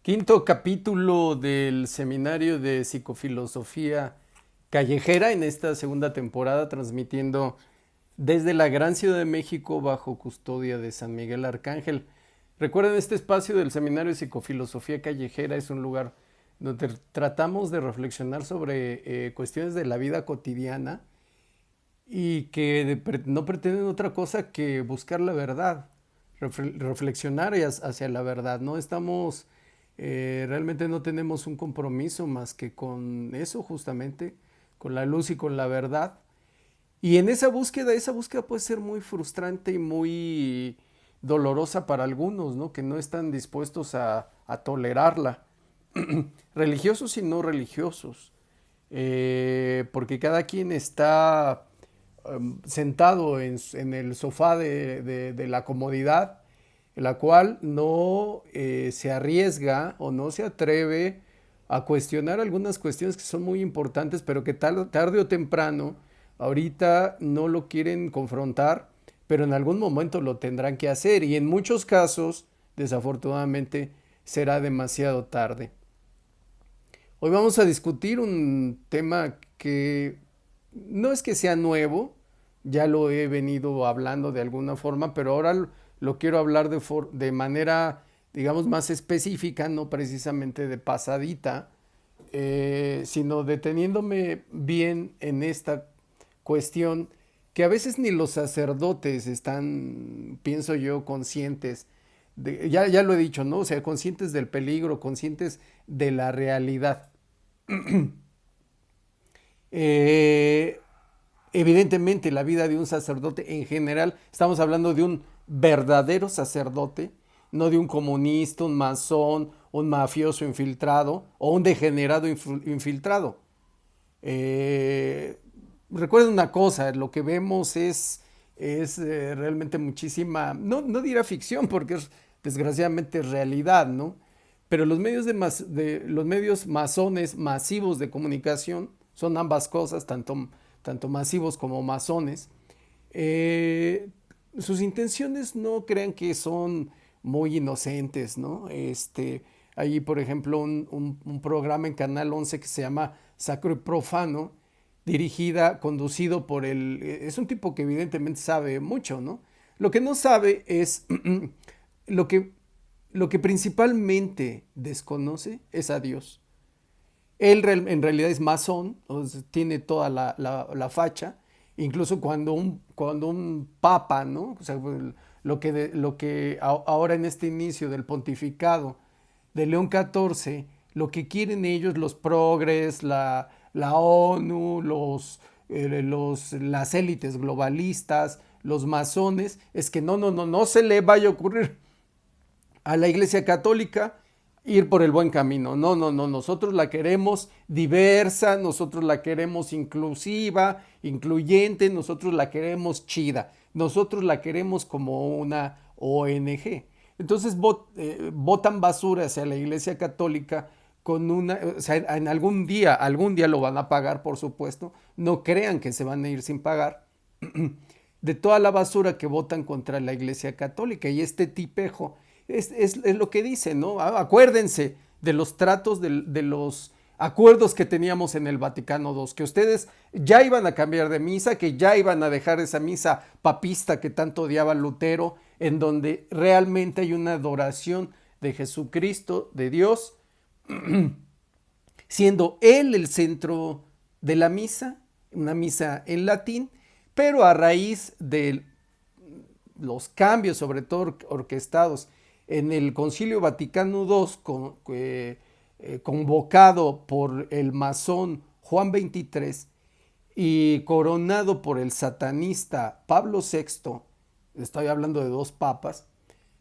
Quinto capítulo del Seminario de Psicofilosofía Callejera en esta segunda temporada, transmitiendo desde la Gran Ciudad de México bajo custodia de San Miguel Arcángel. Recuerden, este espacio del Seminario de Psicofilosofía Callejera es un lugar donde tratamos de reflexionar sobre cuestiones de la vida cotidiana y que no pretenden otra cosa que buscar la verdad, reflexionar hacia la verdad. No estamos, realmente no tenemos un compromiso más que con eso justamente, con la luz y con la verdad. Y en esa búsqueda puede ser muy frustrante y muy dolorosa para algunos, ¿no? Que no están dispuestos a tolerarla, religiosos y no religiosos, porque cada quien está sentado en el sofá de la comodidad, la cual no se arriesga o no se atreve a cuestionar algunas cuestiones que son muy importantes, pero que tarde o temprano, ahorita no lo quieren confrontar, pero en algún momento lo tendrán que hacer y en muchos casos, desafortunadamente, será demasiado tarde. Hoy vamos a discutir un tema que no es que sea nuevo, ya lo he venido hablando de alguna forma, pero ahora lo quiero hablar de manera, digamos, más específica, no precisamente de pasadita, sino deteniéndome bien en esta cuestión que a veces ni los sacerdotes están, pienso yo, conscientes. Ya lo he dicho, ¿no? O sea, conscientes del peligro, conscientes de la realidad. Eh, Evidentemente, la vida de un sacerdote en general, estamos hablando de un verdadero sacerdote, no de un comunista, un masón, un mafioso infiltrado o un degenerado infiltrado. Eh, Recuerden una cosa, lo que vemos es realmente muchísima, no dirá ficción porque es desgraciadamente realidad, ¿no? Pero los medios masones masivos de comunicación son ambas cosas, tanto masivos como masones. Eh, Sus intenciones no crean que son muy inocentes, ¿no? Hay, por ejemplo, un programa en Canal 11 que se llama Sacro y Profano, conducido por es un tipo que evidentemente sabe mucho, ¿no? Lo que no sabe es lo que, lo que principalmente desconoce es a Dios. En realidad es masón, o sea, tiene toda la facha, incluso cuando un papa, ¿no? O sea, lo que ahora en este inicio del pontificado de León XIV, lo que quieren ellos, los progres, la ONU, las élites globalistas, los masones, es que no se le vaya a ocurrir a la Iglesia Católica ir por el buen camino. Nosotros la queremos diversa, nosotros la queremos inclusiva, incluyente, nosotros la queremos chida, nosotros la queremos como una ONG. Entonces botan basura hacia la Iglesia Católica con o sea, en algún día lo van a pagar, por supuesto, no crean que se van a ir sin pagar, de toda la basura que votan contra la Iglesia Católica. Y este tipejo es lo que dice, ¿no? Acuérdense de los tratos, de los acuerdos que teníamos en el Vaticano II, que ustedes ya iban a cambiar de misa, que ya iban a dejar esa misa papista que tanto odiaba Lutero, en donde realmente hay una adoración de Jesucristo, de Dios, siendo Él el centro de la misa, una misa en latín, pero a raíz de los cambios, sobre todo orquestados en el Concilio Vaticano II, convocado por el masón Juan XXIII y coronado por el satanista Pablo VI, estoy hablando de dos papas,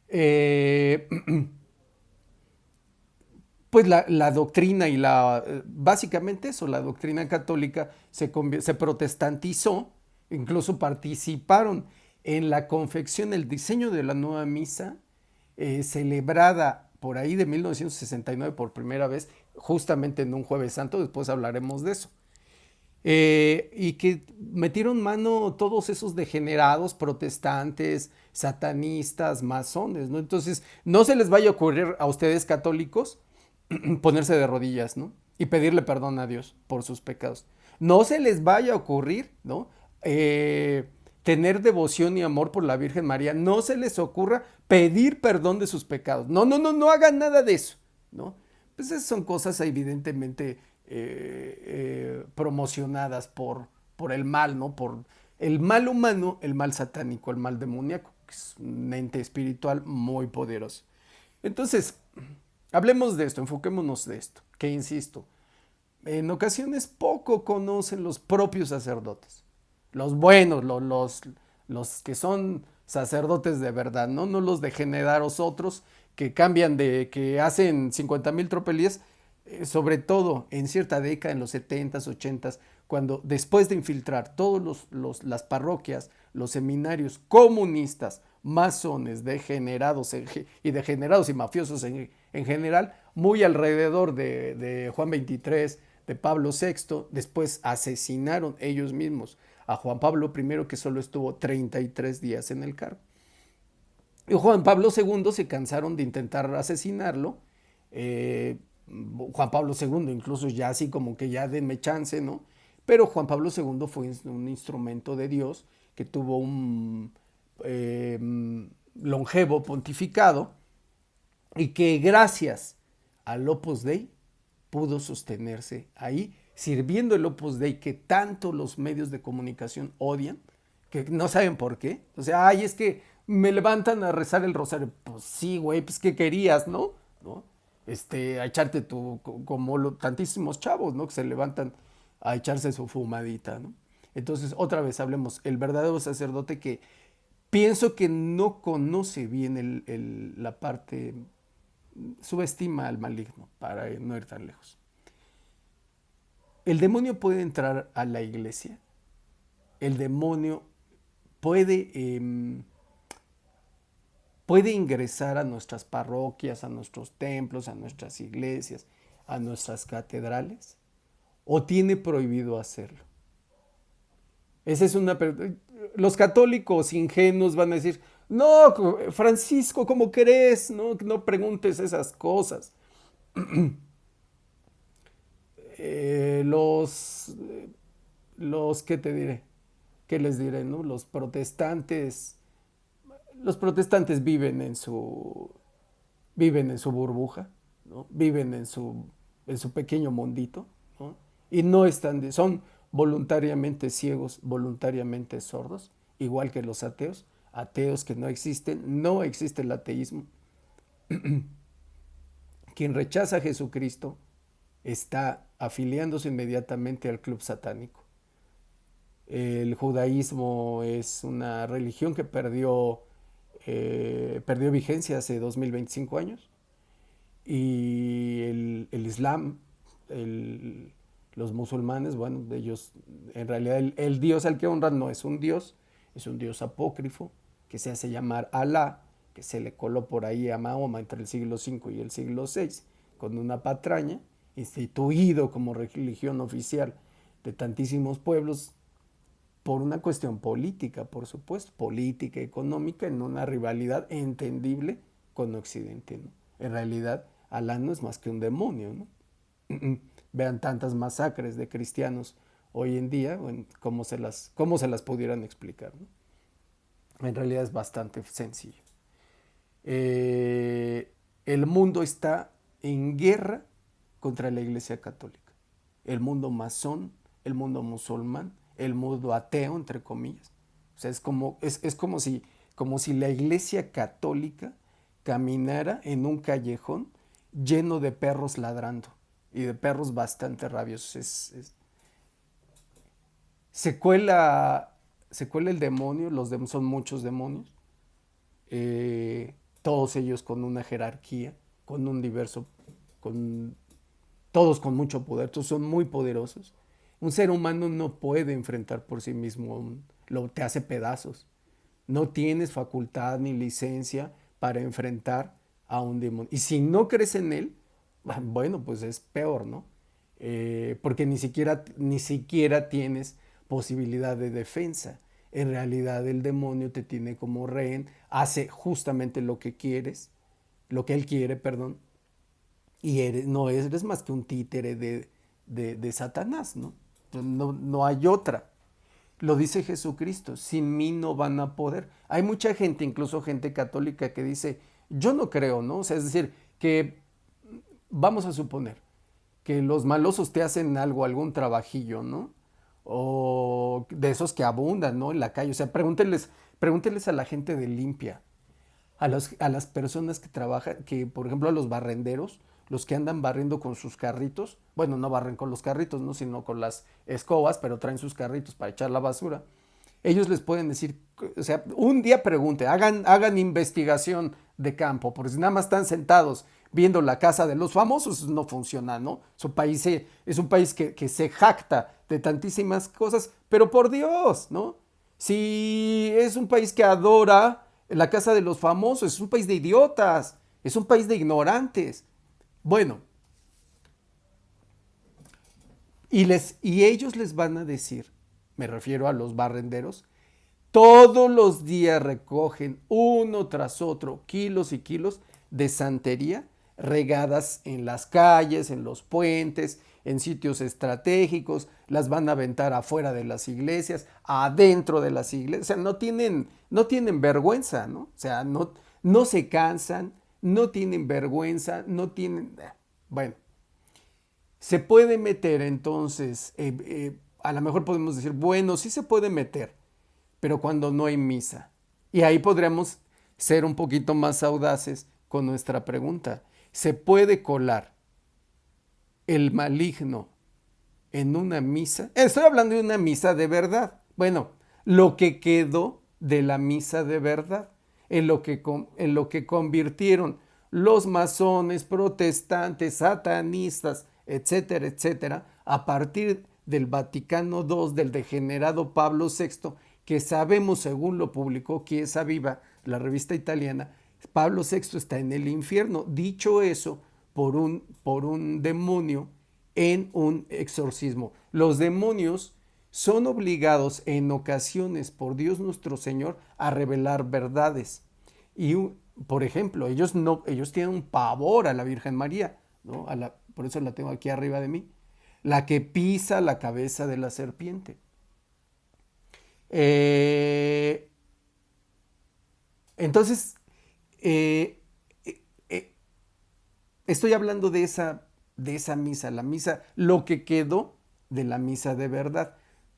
eh, pues la doctrina básicamente eso, la doctrina católica se protestantizó, incluso participaron en la confección, el diseño de la nueva misa, celebrada por ahí de 1969 por primera vez, justamente en un jueves santo, después hablaremos de eso. Y que metieron mano todos esos degenerados protestantes, satanistas, masones, ¿no? Entonces, no se les vaya a ocurrir a ustedes católicos ponerse de rodillas, ¿no? Y pedirle perdón a Dios por sus pecados. No se les vaya a ocurrir, ¿no? Tener devoción y amor por la Virgen María. No se les ocurra pedir perdón de sus pecados. No, no, no, no hagan nada de eso, ¿no? Pues esas son cosas evidentemente promocionadas por el mal, ¿no? Por el mal humano, el mal satánico, el mal demoníaco, que es un ente espiritual muy poderoso. Entonces, hablemos de esto, enfoquémonos de esto, que insisto, en ocasiones poco conocen los propios sacerdotes, los buenos, los que son sacerdotes de verdad, ¿no? No los degenerados otros que cambian que hacen 50,000 tropelías, sobre todo en cierta década, en los 70s, 80s, cuando después de infiltrar todas las parroquias, los seminarios comunistas, masones, degenerados y mafiosos en general, muy alrededor de Juan XXIII, de Pablo VI, después asesinaron ellos mismos a Juan Pablo I, que solo estuvo 33 días en el cargo. Y Juan Pablo II se cansaron de intentar asesinarlo. eh, Juan Pablo II, incluso ya así como que ya denme chance, ¿no? Pero Juan Pablo II fue un instrumento de Dios que tuvo un eh, longevo pontificado y que gracias al Opus Dei pudo sostenerse ahí, sirviendo el Opus Dei que tanto los medios de comunicación odian, que no saben por qué. O sea, ay, es que me levantan a rezar el rosario. Pues sí, güey, pues qué querías, ¿no? ¿No? A echarte como tantísimos chavos, ¿no? Que se levantan a echarse su fumadita, ¿no? Entonces, otra vez hablemos, el verdadero sacerdote que pienso que no conoce bien la parte, subestima al maligno, para no ir tan lejos. El demonio puede entrar a la iglesia, el demonio puede, puede ingresar a nuestras parroquias, a nuestros templos, a nuestras iglesias, a nuestras catedrales, o tiene prohibido hacerlo. Esa es una. Los católicos ingenuos van a decir, no, Francisco, ¿cómo crees? No, no preguntes esas cosas. Eh, los, ¿qué te diré? ¿Qué les diré, no? Los protestantes viven en su burbuja, ¿no? Viven en su pequeño mundito, ¿no? Y no están, son voluntariamente ciegos, voluntariamente sordos, igual que los ateos, ateos que no existen, no existe el ateísmo. Quien rechaza a Jesucristo está afiliándose inmediatamente al club satánico. El judaísmo es una religión que perdió vigencia hace 2025 años. Y el Islam, el, los musulmanes, bueno, ellos, en realidad el Dios al que honran no es un Dios, es un Dios apócrifo que se hace llamar Alá, que se le coló por ahí a Mahoma entre el siglo V y el siglo VI, con una patraña, instituido como religión oficial de tantísimos pueblos por una cuestión política, por supuesto, política, económica, en una rivalidad entendible con Occidente, ¿no? En realidad, Alá no es más que un demonio, ¿no? Vean tantas masacres de cristianos hoy en día, bueno, cómo se las pudieran explicar, ¿no? En realidad es bastante sencillo. El mundo está en guerra contra la Iglesia Católica. El mundo masón, el mundo musulmán, el mundo ateo, entre comillas. O sea, es como si la Iglesia Católica caminara en un callejón lleno de perros ladrando y de perros bastante rabiosos. Se cuela, se cuela el demonio, son muchos demonios, todos ellos con una jerarquía, con un diverso, con, todos con mucho poder, todos son muy poderosos. Un ser humano no puede enfrentar por sí mismo, te hace pedazos. No tienes facultad ni licencia para enfrentar a un demonio. Y si no crees en él, bueno, pues es peor, ¿no? Porque ni siquiera tienes posibilidad de defensa. En realidad el demonio te tiene como rehén, hace justamente lo que quieres, lo que él quiere, perdón, y no eres más que un títere de Satanás, ¿no? No, no hay otra. Lo dice Jesucristo, sin mí no van a poder. Hay mucha gente, incluso gente católica, que dice, yo no creo, ¿no? O sea, es decir, que vamos a suponer que los malosos te hacen algo, algún trabajillo, ¿no? O de esos que abundan, ¿no? En la calle. O sea, pregúntenles a la gente de limpia, a las personas que trabajan, que por ejemplo a los barrenderos, los que andan barriendo con sus carritos, bueno, no barren con los carritos, ¿no? Sino con las escobas, pero traen sus carritos para echar la basura. Ellos les pueden decir, o sea, un día pregunte, hagan investigación de campo, porque si nada más están sentados viendo la casa de los famosos, no funciona, ¿no? Su país es un país que se jacta de tantísimas cosas, pero por Dios, ¿no? Si es un país que adora la casa de los famosos, es un país de idiotas, es un país de ignorantes. Bueno, y ellos les van a decir, me refiero a los barrenderos, todos los días recogen uno tras otro kilos y kilos de santería regadas en las calles, en los puentes, en sitios estratégicos, las van a aventar afuera de las iglesias, adentro de las iglesias, o sea, no tienen vergüenza, ¿no? O sea, no se cansan, no tienen vergüenza, no tienen... Bueno, se puede meter entonces, a lo mejor podemos decir, bueno, sí se puede meter, pero cuando no hay misa. Y ahí podríamos ser un poquito más audaces con nuestra pregunta. ¿Se puede colar el maligno en una misa? Estoy hablando de una misa de verdad. Bueno, lo que quedó de la misa de verdad, en lo que convirtieron los masones, protestantes, satanistas, etcétera, etcétera, a partir del Vaticano II, del degenerado Pablo VI, que sabemos, según lo publicó Chiesa Viva, la revista italiana, Pablo VI está en el infierno. Dicho eso, por un demonio en un exorcismo. Los demonios son obligados en ocasiones por Dios nuestro Señor a revelar verdades. Y, por ejemplo, ellos tienen un pavor a la Virgen María, ¿no? Por eso la tengo aquí arriba de mí. La que pisa la cabeza de la serpiente. Eh, entonces, eh, eh, eh, estoy hablando de esa misa, la misa, lo que quedó de la misa de verdad.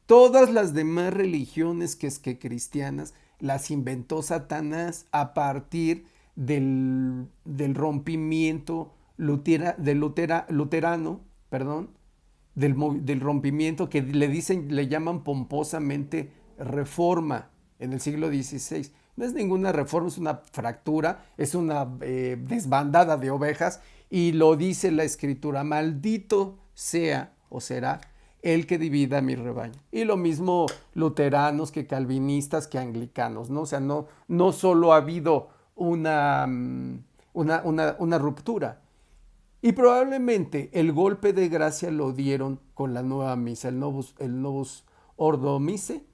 Todas las demás religiones que es que cristianas las inventó Satanás a partir del rompimiento luterano, perdón, del rompimiento que le llaman pomposamente reforma en el siglo XVI. No es ninguna reforma, es una fractura, es una desbandada de ovejas y lo dice la escritura, maldito sea o será el que divida mi rebaño. Y lo mismo luteranos que calvinistas que anglicanos, ¿no? O sea, no solo ha habido una ruptura, y probablemente el golpe de gracia lo dieron con la nueva misa, el Novus Ordo Missae,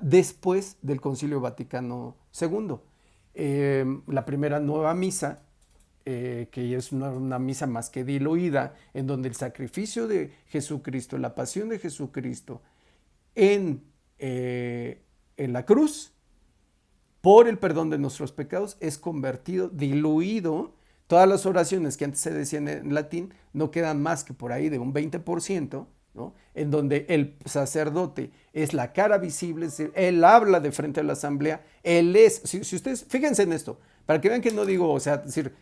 después del Concilio Vaticano II. La primera nueva misa, que es una misa más que diluida, en donde el sacrificio de Jesucristo, la pasión de Jesucristo en, en la cruz, por el perdón de nuestros pecados, es convertido, diluido. Todas las oraciones que antes se decían en latín no quedan más que por ahí de un 20%, ¿no? En donde el sacerdote es la cara visible, es decir, él habla de frente a la asamblea, él es, si ustedes, fíjense en esto, para que vean que no digo, o sea, decir,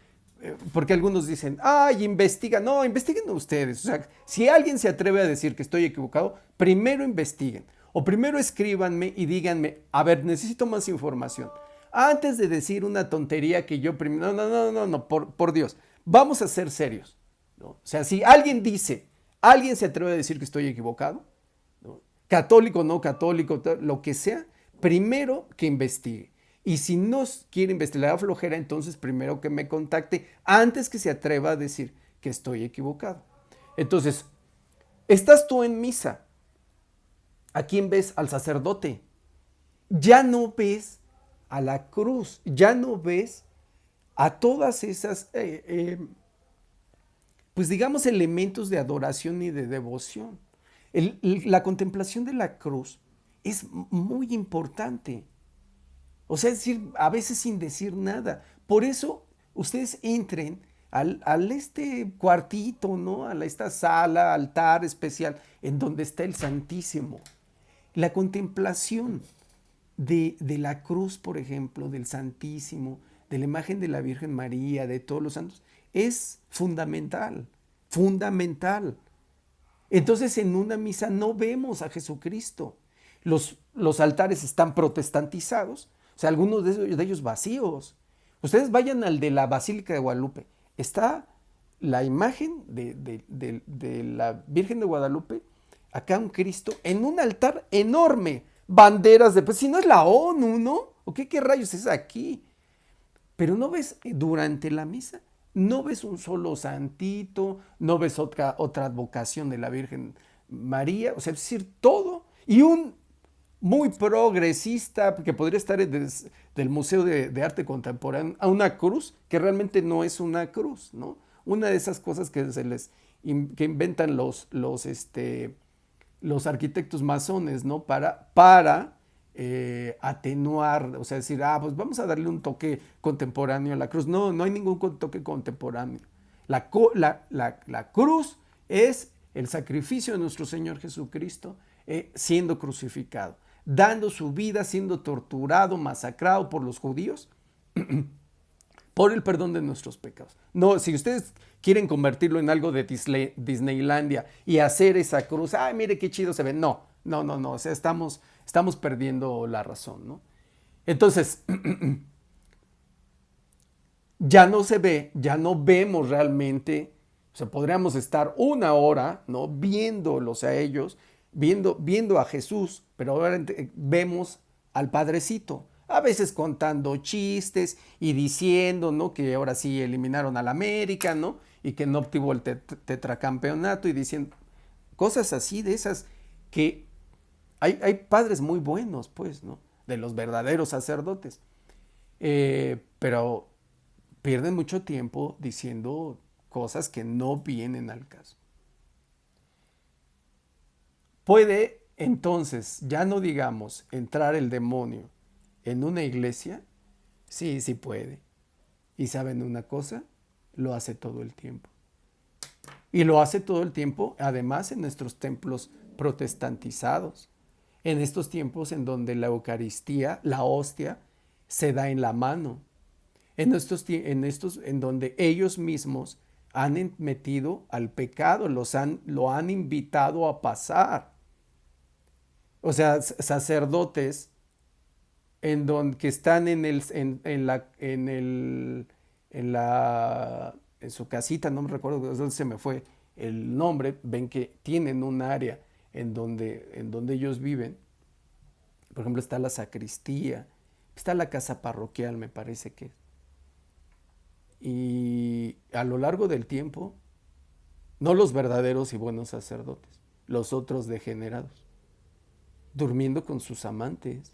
porque algunos dicen, ay, investiga, no, investiguen ustedes, o sea, si alguien se atreve a decir que estoy equivocado, primero investiguen, o primero escríbanme y díganme, a ver, necesito más información. Antes de decir una tontería que yo primero, no, por Dios, vamos a ser serios, ¿no? O sea, si alguien se atreve a decir que estoy equivocado, ¿no? Católico, no católico, lo que sea, primero que investigue. Y si no quiere investigar flojera, entonces primero que me contacte antes que se atreva a decir que estoy equivocado. Entonces, estás tú en misa. ¿A quién ves? Al sacerdote. Ya no ves a la cruz, ya no ves a todas esas pues digamos, elementos de adoración y de devoción. La contemplación de la cruz es muy importante. O sea, es decir, a veces sin decir nada. Por eso ustedes entren al este cuartito, ¿no? A esta sala, altar especial, en donde está el Santísimo. La contemplación de la cruz, por ejemplo, del Santísimo, de la imagen de la Virgen María, de todos los santos, es fundamental, fundamental. Entonces en una misa no vemos a Jesucristo. Los altares están protestantizados, o sea, algunos de ellos vacíos. Ustedes vayan al de la Basílica de Guadalupe. Está la imagen de la Virgen de Guadalupe, acá un Cristo, en un altar enorme. Banderas de, pues si no es la ONU, ¿no? ¿O qué rayos es aquí? Pero no ves durante la misa, no ves un solo santito, no ves otra advocación de la Virgen María, o sea, es decir, todo. Y un muy progresista que podría estar del Museo de Arte Contemporáneo a una cruz que realmente no es una cruz, ¿no? Una de esas cosas que que inventan los arquitectos masones, ¿no? Para atenuar, o sea, decir, pues vamos a darle un toque contemporáneo a la cruz. No, no hay ningún toque contemporáneo. La cruz es el sacrificio de nuestro Señor Jesucristo siendo crucificado, dando su vida, siendo torturado, masacrado por los judíos, por el perdón de nuestros pecados. No, si ustedes quieren convertirlo en algo de Disneylandia y hacer esa cruz, ay, mire qué chido se ve. No, no, no, no, o sea, estamos perdiendo la razón, ¿no? Entonces, ya no se ve, ya no vemos realmente, o sea, podríamos estar una hora, ¿no? Viéndolos a ellos, viendo a Jesús, pero ahora vemos al Padrecito, a veces contando chistes y diciendo, ¿no? Que ahora sí eliminaron al América, ¿no? Y que no obtuvo el tetracampeonato y diciendo cosas así de esas que hay padres muy buenos, pues, ¿no? De los verdaderos sacerdotes. Pero pierden mucho tiempo diciendo cosas que no vienen al caso. Puede entonces, ya no digamos, entrar el demonio en una iglesia. Sí, sí puede. Y saben una cosa, lo hace todo el tiempo. Y lo hace todo el tiempo, además, en nuestros templos protestantizados. En estos tiempos en donde la Eucaristía, la hostia, se da en la mano. En donde ellos mismos han metido al pecado, lo han invitado a pasar. O sea, sacerdotes que están en su casita, no me recuerdo de dónde se me fue el nombre, ven que tienen un área en donde ellos viven. Por ejemplo, está la sacristía, está la casa parroquial, me parece que es. Y a lo largo del tiempo, no los verdaderos y buenos sacerdotes, los otros degenerados, durmiendo con sus amantes.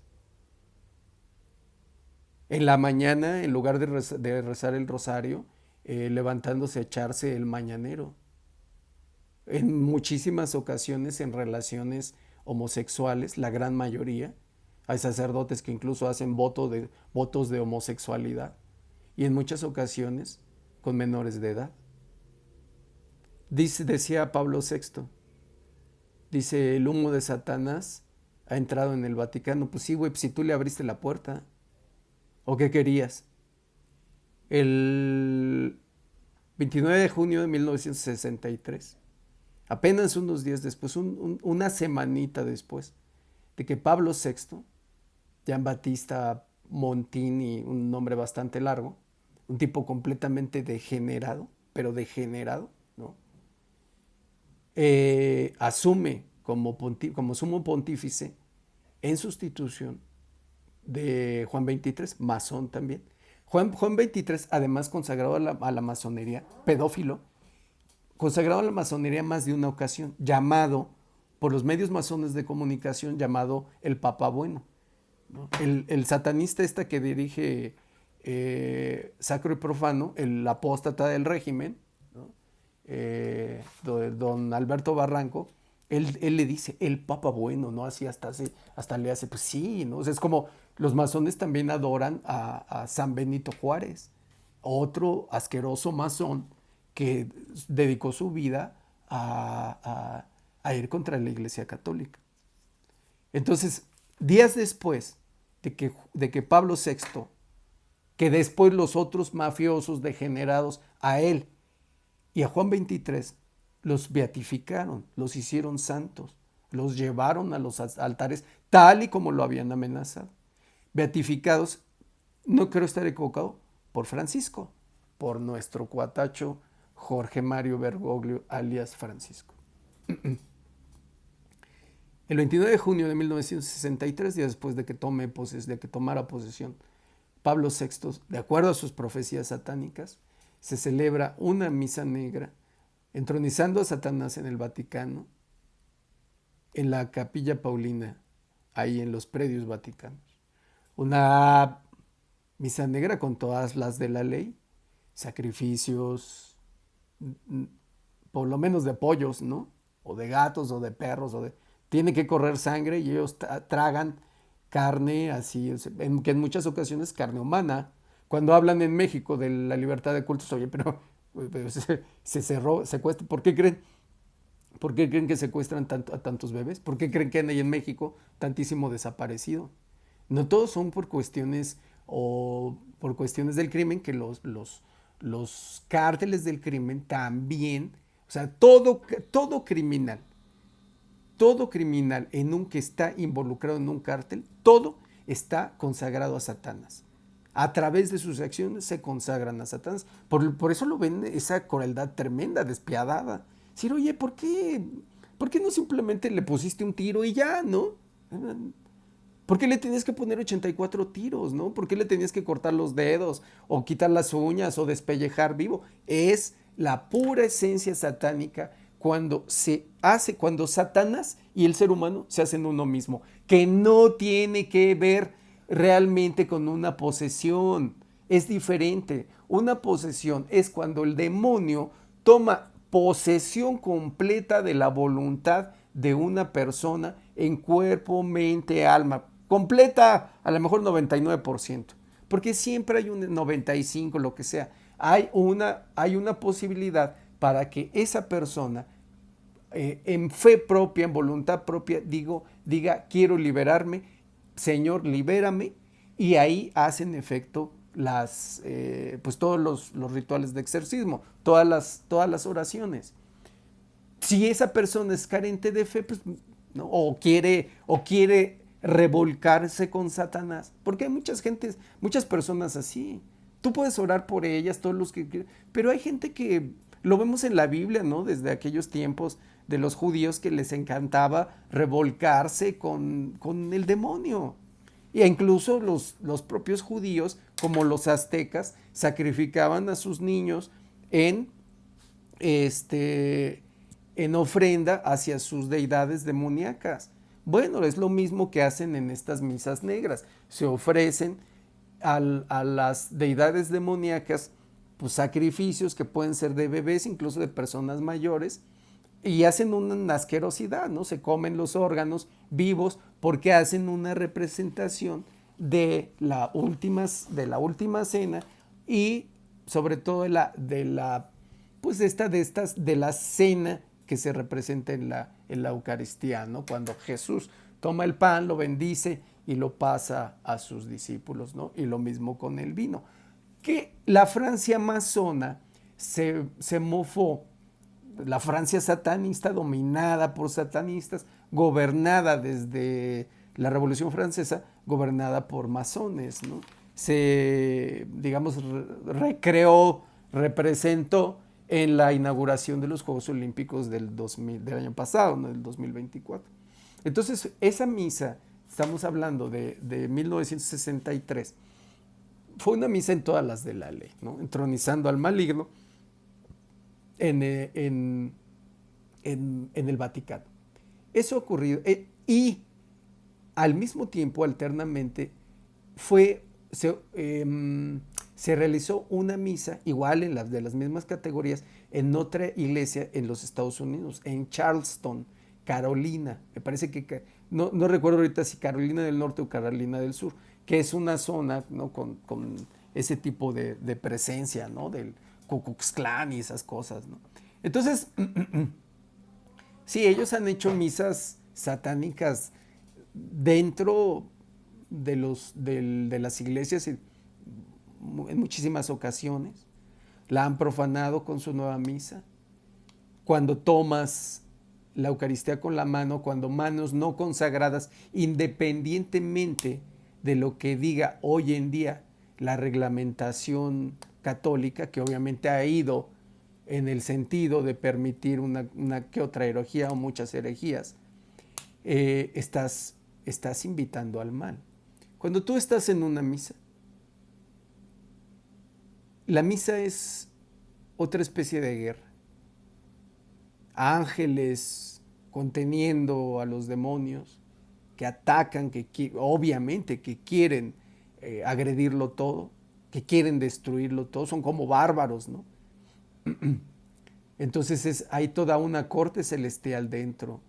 En la mañana, en lugar de rezar el rosario, levantándose a echarse el mañanero. En muchísimas ocasiones en relaciones homosexuales, la gran mayoría. Hay sacerdotes que incluso hacen votos de homosexualidad. Y en muchas ocasiones con menores de edad. Decía Pablo VI, dice, el humo de Satanás ha entrado en el Vaticano. Pues sí, güey, pues si tú le abriste la puerta. ¿O qué querías? El 29 de junio de 1963, apenas unos días después, una semanita después de que Pablo VI, Gian Battista Montini, un nombre bastante largo, un tipo completamente degenerado, pero degenerado, ¿no? Asume como sumo pontífice en sustitución de Juan XXIII, masón también. Juan XXIII, además consagrado a la masonería, pedófilo, consagrado a la masonería más de una ocasión, llamado por los medios masones de comunicación, llamado el Papa Bueno, ¿no? El satanista que dirige Sacro y Profano, el apóstata del régimen, ¿no? don Alberto Barranco, él le dice, el Papa bueno, ¿no? Así hasta le hace, pues sí, ¿no? O sea, es como los masones también adoran a San Benito Juárez, otro asqueroso masón que dedicó su vida a ir contra la Iglesia Católica. Entonces, días después de que Pablo VI, que después los otros mafiosos degenerados a él y a Juan XXIII los beatificaron, los hicieron santos, los llevaron a los altares tal y como lo habían amenazado. Beatificados, no quiero estar equivocado, por Francisco, por nuestro cuatacho Jorge Mario Bergoglio, alias Francisco. El 29 de junio de 1963, días después de que tomara posesión Pablo VI, de acuerdo a sus profecías satánicas, se celebra una misa negra, entronizando a Satanás en el Vaticano, en la Capilla Paulina, ahí en los predios vaticanos. Una misa negra con todas las de la ley, sacrificios, por lo menos de pollos, ¿no? O de gatos, o de perros, tiene que correr sangre y ellos tragan carne así, que en muchas ocasiones carne humana. Cuando hablan en México de la libertad de cultos, oye, pero se cerró, secuestra, ¿por qué creen? ¿Por qué creen que secuestran a tantos bebés? ¿Por qué creen que hay en México tantísimo desaparecido? No todos son por cuestiones del crimen, que los cárteles del crimen también, o sea, todo criminal que está involucrado en un cártel, todo está consagrado a Satanás. A través de sus acciones se consagran a Satanás. Por eso lo ven esa crueldad tremenda, despiadada. Decir, oye, ¿por qué no simplemente le pusiste un tiro y ya, no? ¿Por qué le tenías que poner 84 tiros, no? ¿Por qué le tenías que cortar los dedos o quitar las uñas o despellejar vivo? Es la pura esencia satánica cuando Satanás y el ser humano se hacen uno mismo, que no tiene que ver realmente con una posesión. Es diferente. Una posesión es cuando el demonio toma posesión completa de la voluntad de una persona en cuerpo, mente, alma. Completa, a lo mejor 99%, porque siempre hay un 95%, lo que sea. Hay una posibilidad para que esa persona, en fe propia, en voluntad propia, diga, quiero liberarme, Señor, libérame, y ahí hacen efecto pues todos los rituales de exorcismo, todas las oraciones. Si esa persona es carente de fe, pues, ¿no? o quiere revolcarse con Satanás, porque hay muchas personas así. Tú puedes orar por ellas, todos los que quieran, pero hay gente que lo vemos en la Biblia, ¿no? Desde aquellos tiempos de los judíos, que les encantaba revolcarse con el demonio. E incluso los propios judíos, como los aztecas, sacrificaban a sus niños en ofrenda hacia sus deidades demoníacas. Bueno, es lo mismo que hacen en estas misas negras. Se ofrecen a las deidades demoníacas, pues, sacrificios que pueden ser de bebés, incluso de personas mayores, y hacen una asquerosidad, ¿no? Se comen los órganos vivos porque hacen una representación de la última cena, y sobre todo de la cena que se representa en la Eucaristía, ¿no? Cuando Jesús toma el pan, lo bendice y lo pasa a sus discípulos, ¿no? Y lo mismo con el vino. Que la Francia masona se mofó, la Francia satanista, dominada por satanistas, gobernada desde la Revolución Francesa, gobernada por masones, ¿no? Se, digamos, representó en la inauguración de los Juegos Olímpicos del año pasado, ¿no? Del 2024. Entonces, esa misa, estamos hablando de 1963, fue una misa en todas las de la ley, ¿no? Entronizando al maligno en el Vaticano. Eso ha ocurrido, y al mismo tiempo, alternamente, se realizó una misa, igual en las de las mismas categorías, en otra iglesia en los Estados Unidos, en Charleston, Carolina. Me parece que, no recuerdo ahorita si Carolina del Norte o Carolina del Sur, que es una zona, ¿no?, con ese tipo de presencia, ¿no?, del Ku Klux Klan y esas cosas, ¿no? Entonces, sí, ellos han hecho misas satánicas dentro de las iglesias en muchísimas ocasiones. La han profanado con su nueva misa. Cuando tomas la Eucaristía con la mano, cuando manos no consagradas, independientemente de lo que diga hoy en día la reglamentación católica, que obviamente ha ido en el sentido de permitir una que otra herejía o muchas herejías, estás invitando al mal. Cuando tú estás en una misa, la misa es otra especie de guerra. Ángeles conteniendo a los demonios que atacan, obviamente que quieren agredirlo todo, que quieren destruirlo todo, son como bárbaros, ¿no? Entonces hay toda una corte celestial dentro,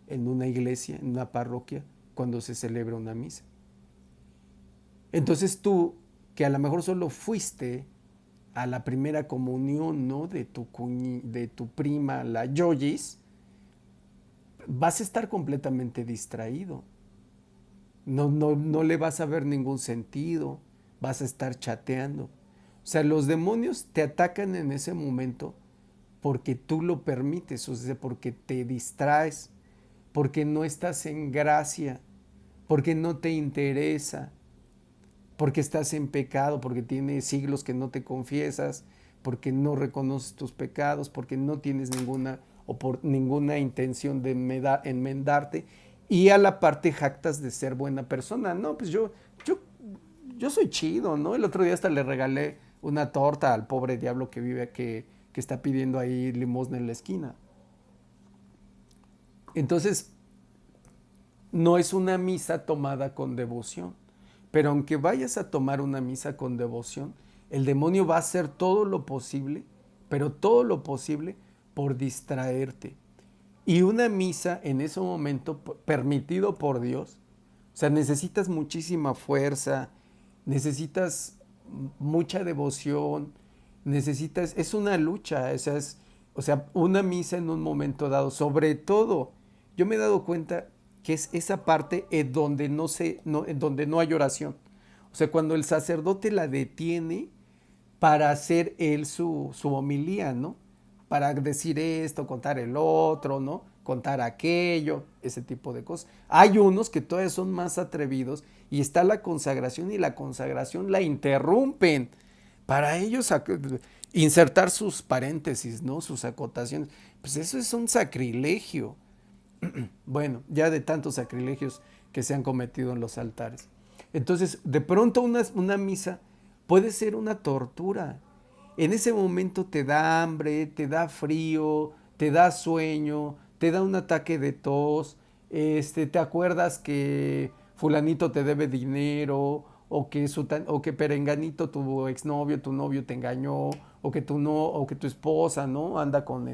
en una iglesia, en una parroquia, cuando se celebra una misa. Entonces tú, que a lo mejor solo fuiste a la primera comunión, ¿no?, de tu prima, la Yoyis, vas a estar completamente distraído. No le vas a ver ningún sentido, vas a estar chateando. O sea, los demonios te atacan en ese momento porque tú lo permites, o sea, porque te distraes, porque no estás en gracia, porque no te interesa, porque estás en pecado, porque tienes siglos que no te confiesas, porque no reconoces tus pecados, porque no tienes ninguna intención de enmendarte, y a la parte jactas de ser buena persona. No, pues yo soy chido, ¿no? El otro día hasta le regalé una torta al pobre diablo que vive, que está pidiendo ahí limosna en la esquina. Entonces, no es una misa tomada con devoción. Pero aunque vayas a tomar una misa con devoción, el demonio va a hacer todo lo posible, pero todo lo posible por distraerte. Y una misa en ese momento, permitido por Dios, o sea, necesitas muchísima fuerza, necesitas mucha devoción, es una lucha, o sea, una misa en un momento dado, sobre todo, yo me he dado cuenta que es esa parte en donde no hay oración. O sea, cuando el sacerdote la detiene para hacer él su homilía, ¿no? Para decir esto, contar el otro, ¿no? Contar aquello, ese tipo de cosas. Hay unos que todavía son más atrevidos y está la consagración, y la consagración la interrumpen para ellos insertar sus paréntesis, ¿no?, sus acotaciones. Pues eso es un sacrilegio. Bueno, ya de tantos sacrilegios que se han cometido en los altares. Entonces, de pronto una misa puede ser una tortura. En ese momento te da hambre, te da frío, te da sueño, te da un ataque de tos, te acuerdas que fulanito te debe dinero, o que perenganito, tu exnovio, tu novio te engañó, o que tu esposa, ¿no?, anda con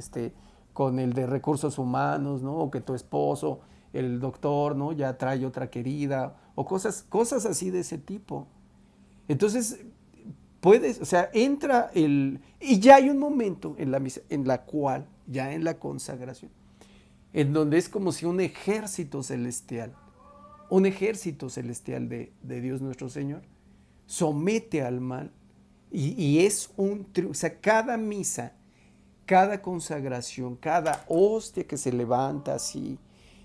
el de recursos humanos, ¿no?, o que tu esposo, el doctor, ¿no?, ya trae otra querida, o cosas así de ese tipo. Entonces, o sea, y ya hay un momento en la misa, en la cual, ya en la consagración, en donde es como si un ejército celestial de Dios nuestro Señor, somete al mal, y es un triunfo. O sea, cada misa, cada consagración, cada hostia que se levanta así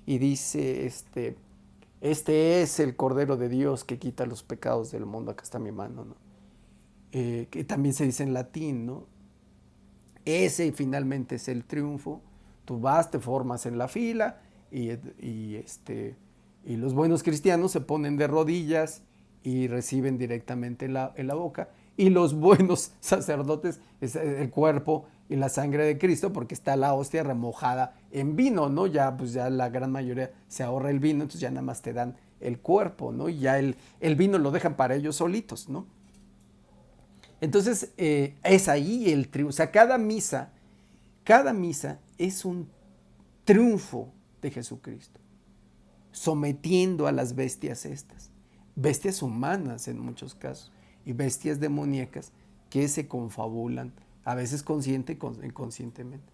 y dice, este es el Cordero de Dios que quita los pecados del mundo. Acá está mi mano, ¿no? Que también se dice en latín, ¿no? Ese finalmente es el triunfo. Tú vas, te formas en la fila y los buenos cristianos se ponen de rodillas y reciben directamente en la boca. Y los buenos sacerdotes es el cuerpo y la sangre de Cristo, porque está la hostia remojada en vino, ¿no? Ya, pues ya la gran mayoría se ahorra el vino, entonces ya nada más te dan el cuerpo, ¿no? Y ya el vino lo dejan para ellos solitos, ¿no? Entonces, es ahí el triunfo. O sea, cada misa es un triunfo de Jesucristo, sometiendo a las bestias estas, bestias humanas en muchos casos, y bestias demoníacas que se confabulan, a veces consciente e inconscientemente.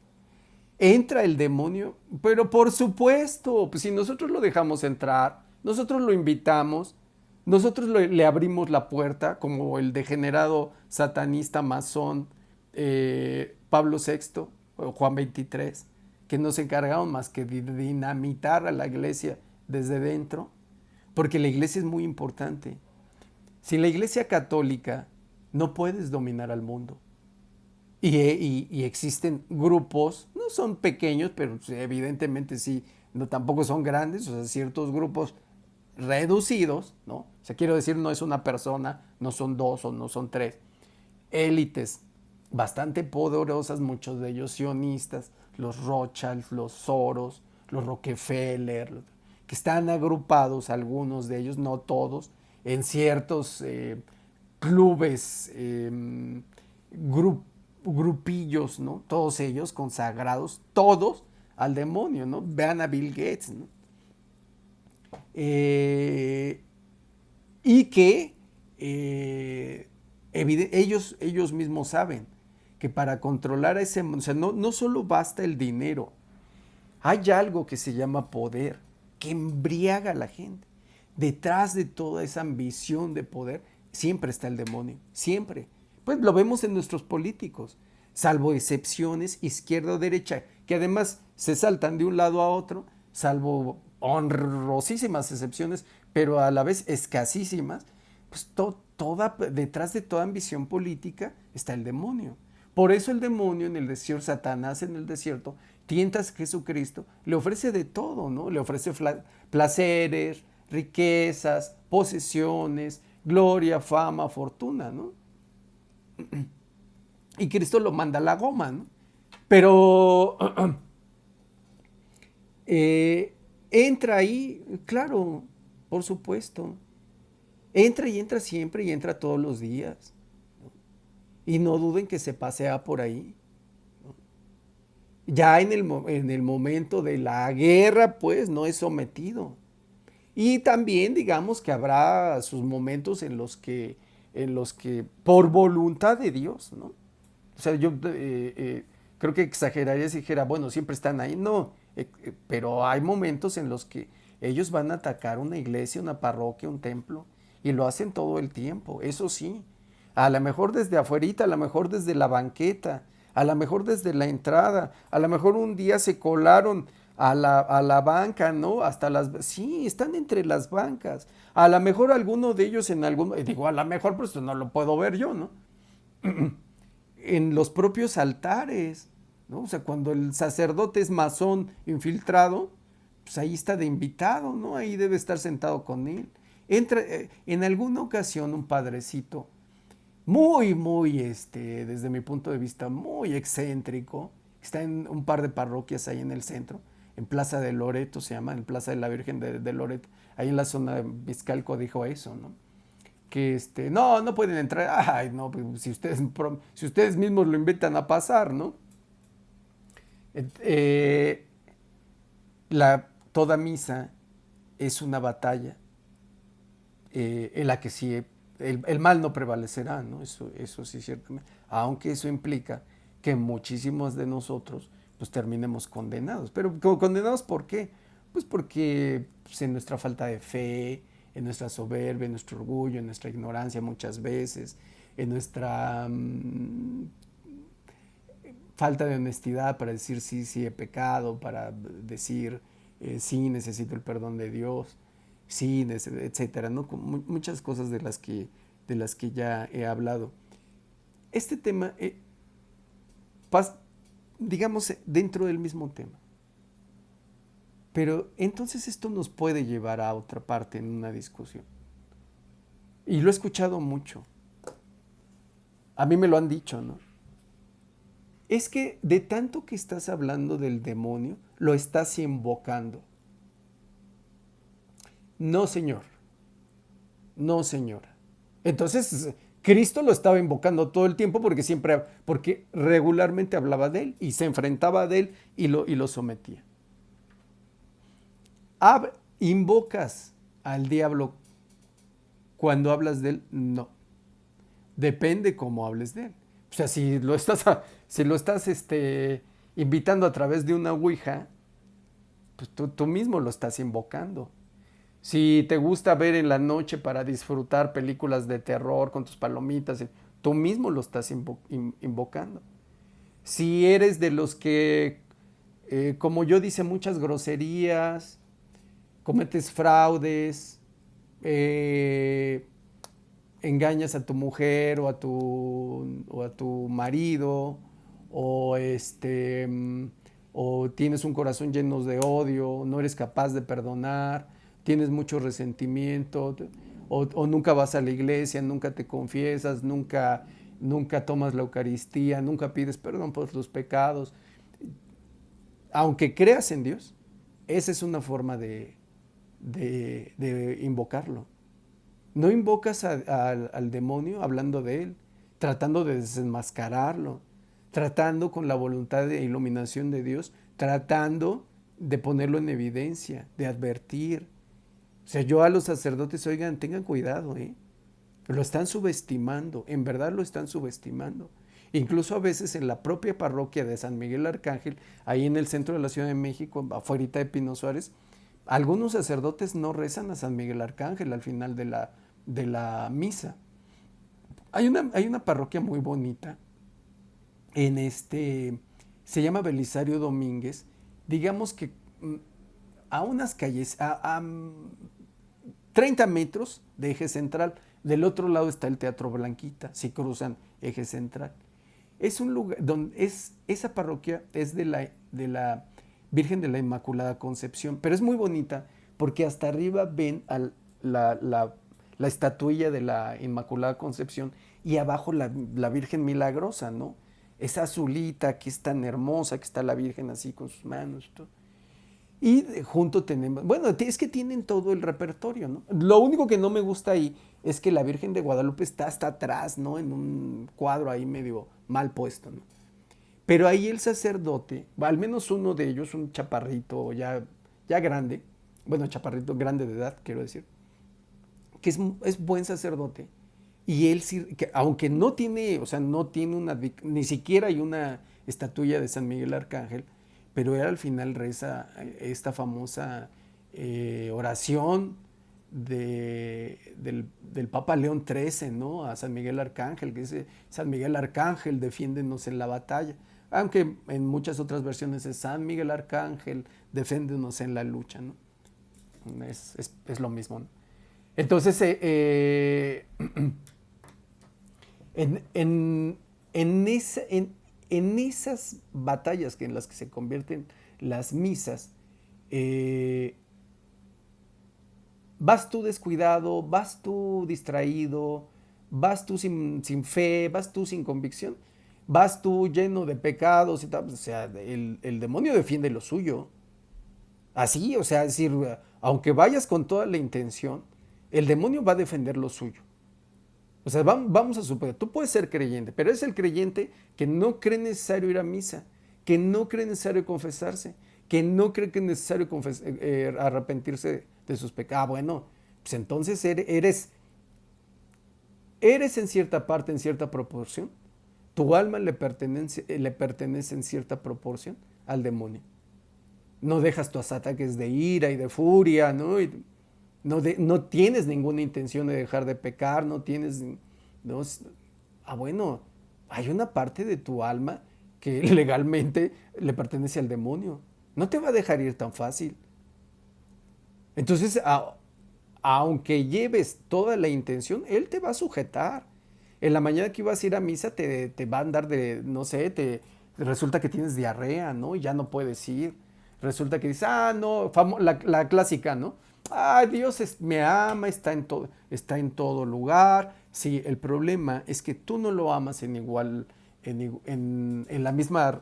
Entra el demonio, pero por supuesto, pues si nosotros lo dejamos entrar, nosotros lo invitamos, nosotros le abrimos la puerta, como el degenerado satanista masón Pablo VI o Juan XXIII, que no se encargaron más que de dinamitar a la iglesia desde dentro, porque la iglesia es muy importante. Sin la iglesia católica no puedes dominar al mundo. Y existen grupos, no son pequeños, pero evidentemente sí, no, tampoco son grandes, o sea, ciertos grupos reducidos, ¿no? O sea, quiero decir, no es una persona, no son dos o no son tres. Élites bastante poderosas, muchos de ellos sionistas, los Rothschild, los Soros, los Rockefeller, que están agrupados, algunos de ellos, no todos, en ciertos clubes, grupillos, ¿no? Todos ellos consagrados, todos al demonio, ¿no? Vean a Bill Gates, ¿no? Y que ellos mismos saben que para controlar a ese, o sea, no solo basta el dinero, hay algo que se llama poder, que embriaga a la gente. Detrás de toda esa ambición de poder, siempre está el demonio, siempre. Pues lo vemos en nuestros políticos, salvo excepciones, izquierda o derecha, que además se saltan de un lado a otro, salvo honrosísimas excepciones, pero a la vez escasísimas, pues detrás de toda ambición política está el demonio. Por eso el demonio en el desierto, Satanás en el desierto, tienta a Jesucristo, le ofrece de todo, ¿no? Le ofrece placeres, riquezas, posesiones, gloria, fama, fortuna, ¿no? Y Cristo lo manda a la goma, ¿no? Pero entra ahí, claro, por supuesto. Entra y entra siempre y entra todos los días. Y no duden que se pasea por ahí. Ya en el momento de la guerra, pues no es sometido. Y también digamos que habrá sus momentos en los que por voluntad de Dios, ¿no? O sea, yo creo que exageraría si dijera, bueno, siempre están ahí. No, pero hay momentos en los que ellos van a atacar una iglesia, una parroquia, un templo, y lo hacen todo el tiempo, eso sí. A lo mejor desde afuerita, a lo mejor desde la banqueta, a lo mejor desde la entrada, a lo mejor un día se colaron a la banca, ¿no? Hasta sí, están entre las bancas. A lo mejor alguno de ellos digo, a lo mejor, pues no lo puedo ver yo, ¿no? En los propios altares, ¿no? O sea, cuando el sacerdote es masón infiltrado, pues ahí está de invitado, ¿no? Ahí debe estar sentado con él. Entra, en alguna ocasión un padrecito, muy, desde mi punto de vista, muy excéntrico, está en un par de parroquias ahí en el centro, en Plaza de Loreto se llama, en Plaza de la Virgen de Loreto, ahí en la zona de Vizcalco dijo eso, ¿no? Que no pueden entrar, ay, no, pues, si ustedes mismos lo invitan a pasar, ¿no? Eh, toda misa es una batalla en la que sí el mal no prevalecerá, ¿no? Eso sí, ciertamente. Aunque eso implica que muchísimos de nosotros pues terminemos condenados. Pero condenados ¿por qué? Pues porque pues, en nuestra falta de fe, en nuestra soberbia, en nuestro orgullo, en nuestra ignorancia muchas veces, en nuestra falta de honestidad para decir sí, sí he pecado, para decir sí necesito el perdón de Dios, sí, etcétera, ¿no? Muchas cosas de las que ya he hablado. Este tema, digamos, dentro del mismo tema. Pero entonces esto nos puede llevar a otra parte en una discusión. Y lo he escuchado mucho. A mí me lo han dicho, ¿no? Es que de tanto que estás hablando del demonio, lo estás invocando. No, señor. No, señora. Entonces, Cristo lo estaba invocando todo el tiempo porque regularmente hablaba de él y se enfrentaba de él y lo sometía. ¿Invocas al diablo cuando hablas de él? No. Depende cómo hables de él. O sea, si lo estás invitando a través de una ouija, pues tú mismo lo estás invocando. Si te gusta ver en la noche para disfrutar películas de terror con tus palomitas, tú mismo lo estás invocando. Si eres de los que, como yo, dice muchas groserías, cometes fraudes, eh, engañas a tu mujer o a tu marido, o o tienes un corazón lleno de odio, no eres capaz de perdonar, tienes mucho resentimiento, o nunca vas a la iglesia, nunca te confiesas, nunca tomas la Eucaristía, nunca pides perdón por tus pecados, aunque creas en Dios, esa es una forma de invocarlo. No invocas al demonio hablando de él, tratando de desenmascararlo, tratando con la voluntad de iluminación de Dios, tratando de ponerlo en evidencia, de advertir. O sea, yo a los sacerdotes, oigan, tengan cuidado, ¿eh? Lo están subestimando, en verdad lo están subestimando. Incluso a veces en la propia parroquia de San Miguel Arcángel, ahí en el centro de la Ciudad de México, afuera de Pino Suárez, algunos sacerdotes no rezan a San Miguel Arcángel al final de la misa. Hay una parroquia muy bonita se llama Belisario Domínguez, digamos que a unas calles, a 30 metros de Eje Central. Del otro lado está el Teatro Blanquita, si cruzan Eje Central. Es un lugar donde esa parroquia es de la Virgen de la Inmaculada Concepción, pero es muy bonita porque hasta arriba ven la estatuilla de la Inmaculada Concepción y abajo la Virgen Milagrosa, ¿no? Esa azulita que es tan hermosa, que está la Virgen así con sus manos. Todo. Y junto tenemos, bueno, es que tienen todo el repertorio, ¿no? Lo único que no me gusta ahí es que la Virgen de Guadalupe está hasta atrás, ¿no? En un cuadro ahí medio mal puesto, ¿no? Pero ahí el sacerdote, al menos uno de ellos, un chaparrito ya grande, bueno, chaparrito grande de edad, quiero decir, que es buen sacerdote, y él, que aunque no tiene, o sea, no tiene ni siquiera hay una estatuilla de San Miguel Arcángel, pero él al final reza esta famosa oración del Papa León XIII, ¿no? A San Miguel Arcángel, que dice: San Miguel Arcángel, defiéndenos en la batalla. Aunque en muchas otras versiones es: San Miguel Arcángel, defiéndenos en la lucha, ¿no? Es lo mismo, ¿no? Entonces, en, en, en esas batallas en las que se convierten las misas, eh, vas tú descuidado, vas tú distraído, vas tú sin fe, vas tú sin convicción, vas tú lleno de pecados y tal. O sea, el demonio defiende lo suyo. Así, o sea, es decir, aunque vayas con toda la intención, el demonio va a defender lo suyo. O sea, vamos a suponer, tú puedes ser creyente, pero es el creyente que no cree necesario ir a misa, que no cree necesario confesarse, que no cree que es necesario arrepentirse de sus pecados. Ah, bueno, pues entonces eres en cierta parte, en cierta proporción. Tu alma le pertenece en cierta proporción al demonio. No dejas tus ataques de ira y de furia, ¿no? No tienes ninguna intención de dejar de pecar, no tienes. No, bueno, hay una parte de tu alma que legalmente le pertenece al demonio. No te va a dejar ir tan fácil. Entonces, aunque lleves toda la intención, él te va a sujetar. En la mañana que ibas a ir a misa, te va a andar no sé, resulta que tienes diarrea, ¿no? Y ya no puedes ir. Resulta que dices: no, la clásica, ¿no? Dios me ama, está en todo lugar. Sí, el problema es que tú no lo amas en la misma,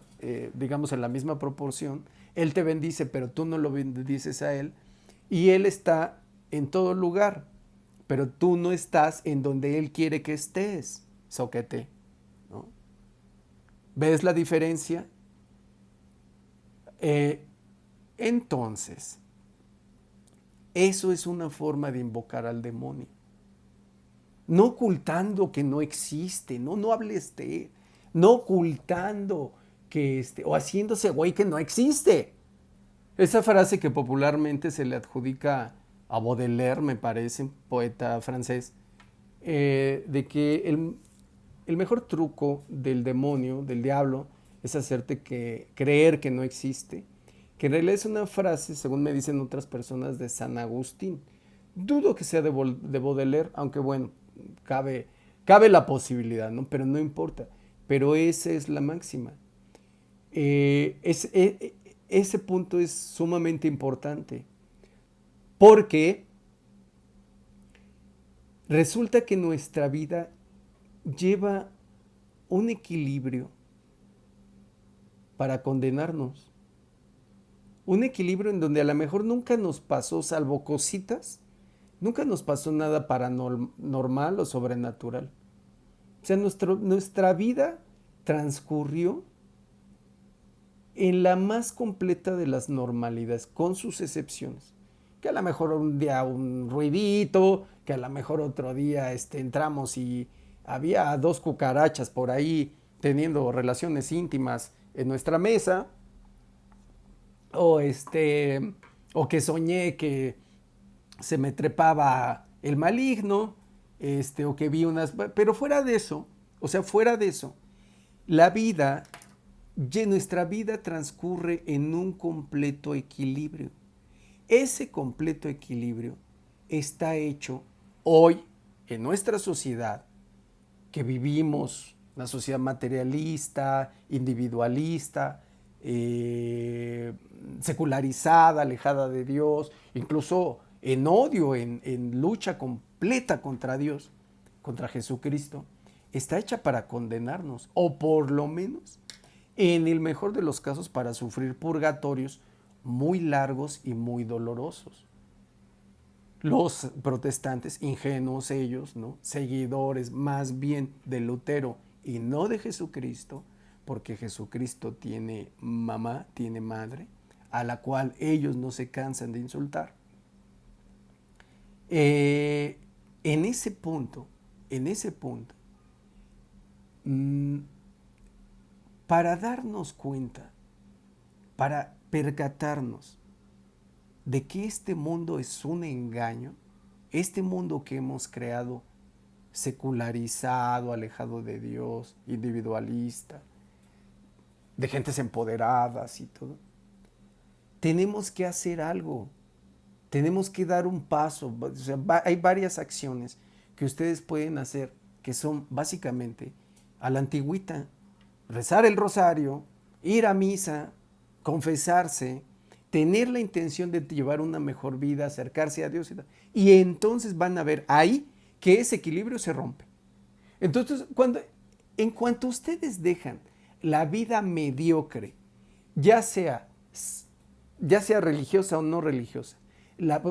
digamos, en la misma proporción. Él te bendice, pero tú no lo bendices a él. Y él está en todo lugar, pero tú no estás en donde Él quiere que estés, soquete, ¿no? ¿Ves la diferencia? Eh, entonces, eso es una forma de invocar al demonio. No ocultando que no existe, no hables de él, no ocultando que o haciéndose güey que no existe. Esa frase que popularmente se le adjudica a Baudelaire, me parece, poeta francés, de que el mejor truco del demonio, del diablo, es hacerte creer que no existe, que en realidad es una frase, según me dicen otras personas, de San Agustín. Dudo que sea de Baudelaire, aunque bueno, cabe, cabe la posibilidad, ¿no? Pero no importa. Pero esa es la máxima. Ese punto es sumamente importante porque resulta que nuestra vida lleva un equilibrio para condenarnos. Un equilibrio en donde a lo mejor nunca nos pasó, salvo cositas, nunca nos pasó nada paranormal o sobrenatural. O sea, nuestra vida transcurrió en la más completa de las normalidades, con sus excepciones. Que a lo mejor un día un ruidito, que a lo mejor otro día entramos y había dos cucarachas por ahí teniendo relaciones íntimas en nuestra mesa, o o que soñé que se me trepaba el maligno, o que vi unas, pero fuera de eso, o sea, fuera de eso, la vida, nuestra vida transcurre en un completo equilibrio. Ese completo equilibrio está hecho hoy en nuestra sociedad, que vivimos una sociedad materialista, individualista, secularizada, alejada de Dios, incluso en odio, en lucha completa contra Dios, contra Jesucristo, está hecha para condenarnos, o por lo menos, en el mejor de los casos, para sufrir purgatorios muy largos y muy dolorosos. Los protestantes, ingenuos ellos, ¿no? Seguidores más bien de Lutero y no de Jesucristo, porque Jesucristo tiene mamá, tiene madre, a la cual ellos no se cansan de insultar. Eh, en ese punto, en ese punto, mmm, para darnos cuenta, para percatarnos de que este mundo es un engaño, este mundo que hemos creado, secularizado, alejado de Dios, individualista, de gentes empoderadas y todo, tenemos que hacer algo, tenemos que dar un paso. O sea, hay varias acciones que ustedes pueden hacer que son básicamente a la antigüita: rezar el rosario, ir a misa, confesarse, tener la intención de llevar una mejor vida, acercarse a Dios y tal. Y entonces van a ver ahí que ese equilibrio se rompe. Entonces, en cuanto ustedes dejan la vida mediocre, ya sea, ya sea religiosa o no religiosa,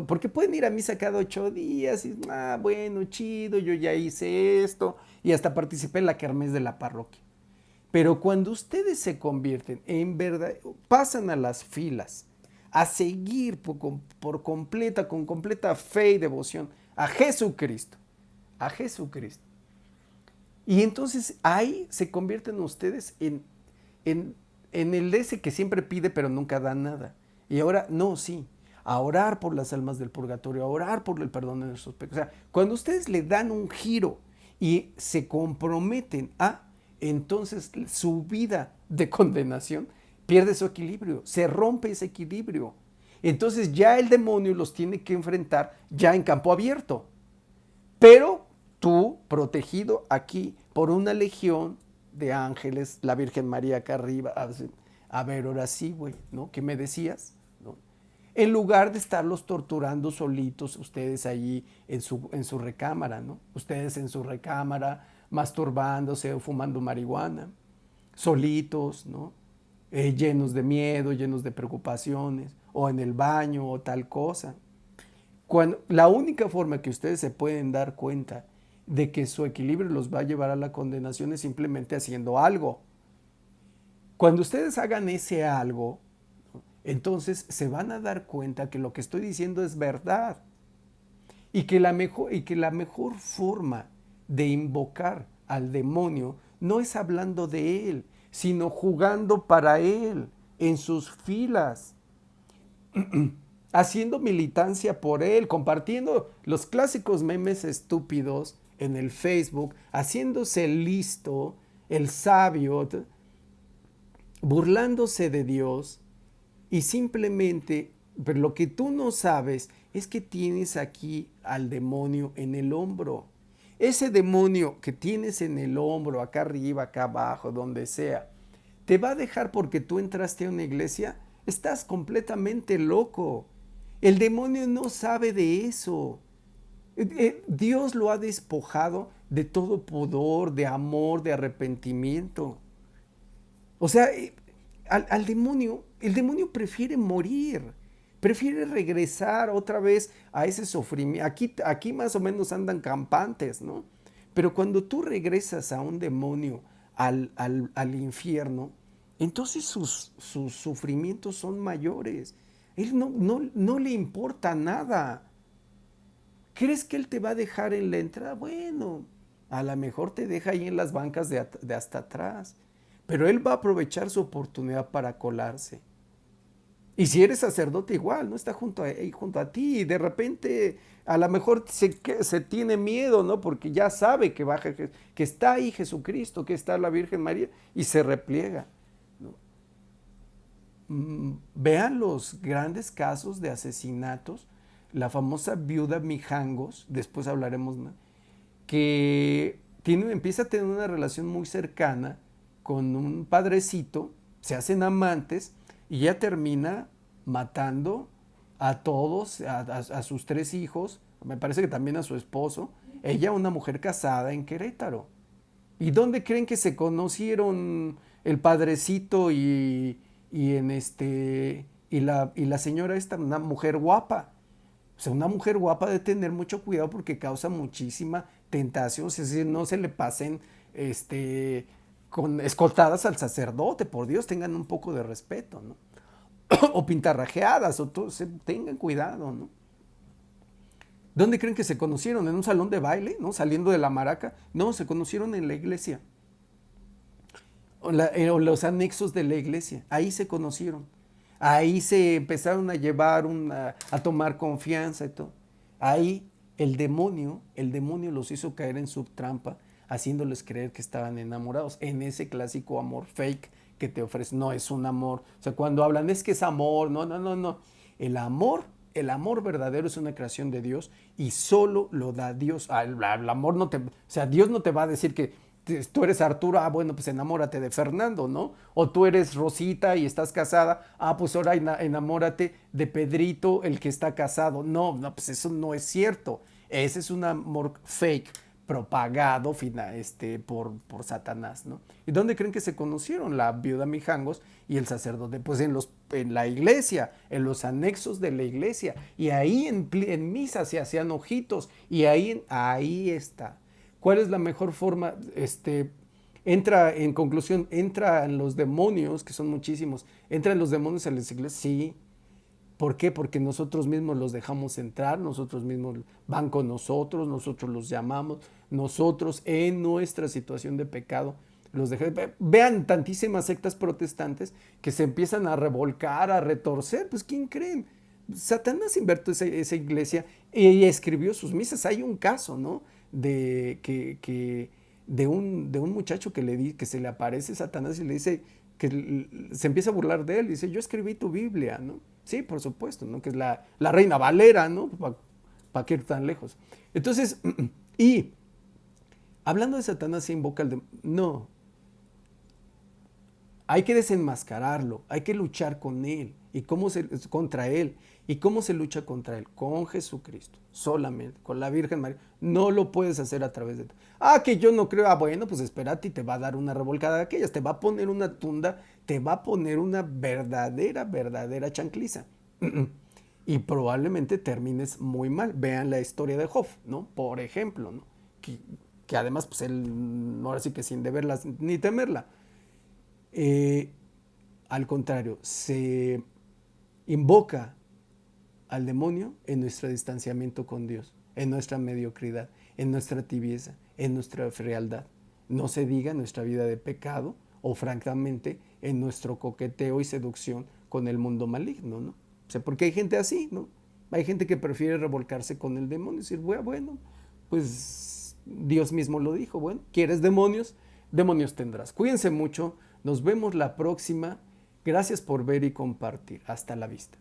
porque pueden ir a misa cada 8 días y, bueno, chido, yo ya hice esto y hasta participé en la kermés de la parroquia. Pero cuando ustedes se convierten en verdad, pasan a las filas, a seguir con completa fe y devoción a Jesucristo, a Jesucristo. Y entonces ahí se convierten ustedes en, en el ese que siempre pide pero nunca da nada. Y ahora, no, sí, a orar por las almas del purgatorio, a orar por el perdón de nuestros pecados. O sea, cuando ustedes le dan un giro y se comprometen entonces su vida de condenación pierde su equilibrio, se rompe ese equilibrio. Entonces ya el demonio los tiene que enfrentar ya en campo abierto. Pero tú, protegido aquí por una legión de ángeles, la Virgen María acá arriba, a ver, ahora sí, güey, ¿no? ¿Qué me decías? ¿No? En lugar de estarlos torturando solitos, ustedes allí en su recámara, ¿no? Ustedes en su recámara, masturbándose o fumando marihuana, solitos, ¿no? Llenos de miedo, llenos de preocupaciones, o en el baño, o tal cosa. La única forma que ustedes se pueden dar cuenta de que su equilibrio los va a llevar a la condenación es simplemente haciendo algo. Cuando ustedes hagan ese algo, entonces se van a dar cuenta que lo que estoy diciendo es verdad y que la mejor forma de invocar al demonio no es hablando de él, sino jugando para él en sus filas, haciendo militancia por él, compartiendo los clásicos memes estúpidos en el Facebook, haciéndose el listo, el sabio, burlándose de Dios y simplemente, pero lo que tú no sabes es que tienes aquí al demonio en el hombro. Ese demonio que tienes en el hombro, acá arriba, acá abajo, donde sea, ¿te va a dejar porque tú entraste a una iglesia? Estás completamente loco. El demonio no sabe de eso. Dios lo ha despojado de todo pudor, de amor, de arrepentimiento. O sea, al demonio, el demonio prefiere morir, prefiere regresar otra vez a ese sufrimiento. Aquí más o menos andan campantes, ¿no? Pero cuando tú regresas a un demonio, al infierno, entonces sus sufrimientos son mayores. Él no le importa nada. ¿Crees que él te va a dejar en la entrada? Bueno, a lo mejor te deja ahí en las bancas de hasta atrás. Pero él va a aprovechar su oportunidad para colarse. Y si eres sacerdote igual, no está junto a ti y de repente a lo mejor se tiene miedo, ¿no? Porque ya sabe que está ahí Jesucristo, que está la Virgen María y se repliega, ¿no? Vean los grandes casos de asesinatos, la famosa viuda Mijangos, después hablaremos más, que empieza a tener una relación muy cercana con un padrecito, se hacen amantes y ya termina matando a todos, a sus 3 hijos, me parece que también a su esposo, ella una mujer casada en Querétaro. ¿Y dónde creen que se conocieron el padrecito y la señora esta, una mujer guapa? O sea, una mujer guapa debe tener mucho cuidado porque causa muchísima tentación, es decir, no se le pasen con escoltadas al sacerdote, por Dios, tengan un poco de respeto, ¿no? O pintarrajeadas, tengan cuidado, ¿no? ¿Dónde creen que se conocieron? ¿En un salón de baile, no? Saliendo de la maraca. No, se conocieron en la iglesia. O los anexos de la iglesia. Ahí se conocieron. Ahí se empezaron a llevar, a tomar confianza y todo. Ahí el demonio los hizo caer en su trampa, haciéndoles creer que estaban enamorados, en ese clásico amor fake que te ofrece. No es un amor. O sea, cuando hablan es que es amor, no, no, no, no. El amor verdadero es una creación de Dios y solo lo da Dios. El amor no te, o sea, Dios no te va a decir que tú eres Arturo, bueno, pues enamórate de Fernando, ¿no? O tú eres Rosita y estás casada, pues ahora enamórate de Pedrito, el que está casado. No, no, pues eso no es cierto. Ese es un amor fake, propagado por Satanás, ¿no? ¿Y dónde creen que se conocieron la viuda Mijangos y el sacerdote? Pues en la iglesia, en los anexos de la iglesia. Y ahí en misa se hacían ojitos. Y ahí está. ¿Cuál es la mejor forma? En conclusión, entran los demonios, que son muchísimos, entran los demonios a las iglesias, sí. ¿Por qué? Porque nosotros mismos los dejamos entrar, nosotros mismos van con nosotros los llamamos, nosotros en nuestra situación de pecado los dejamos. Vean tantísimas sectas protestantes que se empiezan a revolcar, a retorcer, pues ¿quién creen? Satanás inventó esa iglesia y escribió sus misas. Hay un caso, ¿no? De un muchacho que se le aparece Satanás y le dice que se empieza a burlar de él, dice, yo escribí tu Biblia, ¿no? Sí, por supuesto, ¿no? Que es la Reina Valera, ¿no? ¿Para qué ir tan lejos? Entonces, y hablando de Satanás se invoca no, hay que desenmascararlo, hay que luchar con él. ¿Y contra él? ¿Y cómo se lucha contra él? Con Jesucristo, solamente, con la Virgen María. No lo puedes hacer a través de... que yo no creo. Bueno, pues espérate y te va a dar una revolcada de aquellas. Te va a poner una tunda, te va a poner una verdadera chancliza. y probablemente termines muy mal. Vean la historia de Job, ¿no? Por ejemplo, ¿no? Que, que además, pues él, ahora sí que sin deberla ni temerla. Eh, Al contrario, se invoca al demonio en nuestro distanciamiento con Dios, en nuestra mediocridad, en nuestra tibieza, en nuestra frialdad. No se diga en nuestra vida de pecado o francamente en nuestro coqueteo y seducción con el mundo maligno, ¿no? O sea, porque hay gente así, ¿no? Hay gente que prefiere revolcarse con el demonio y decir, bueno, pues Dios mismo lo dijo, bueno, ¿quieres demonios? Demonios tendrás. Cuídense mucho, nos vemos la próxima. Gracias por ver y compartir. Hasta la vista.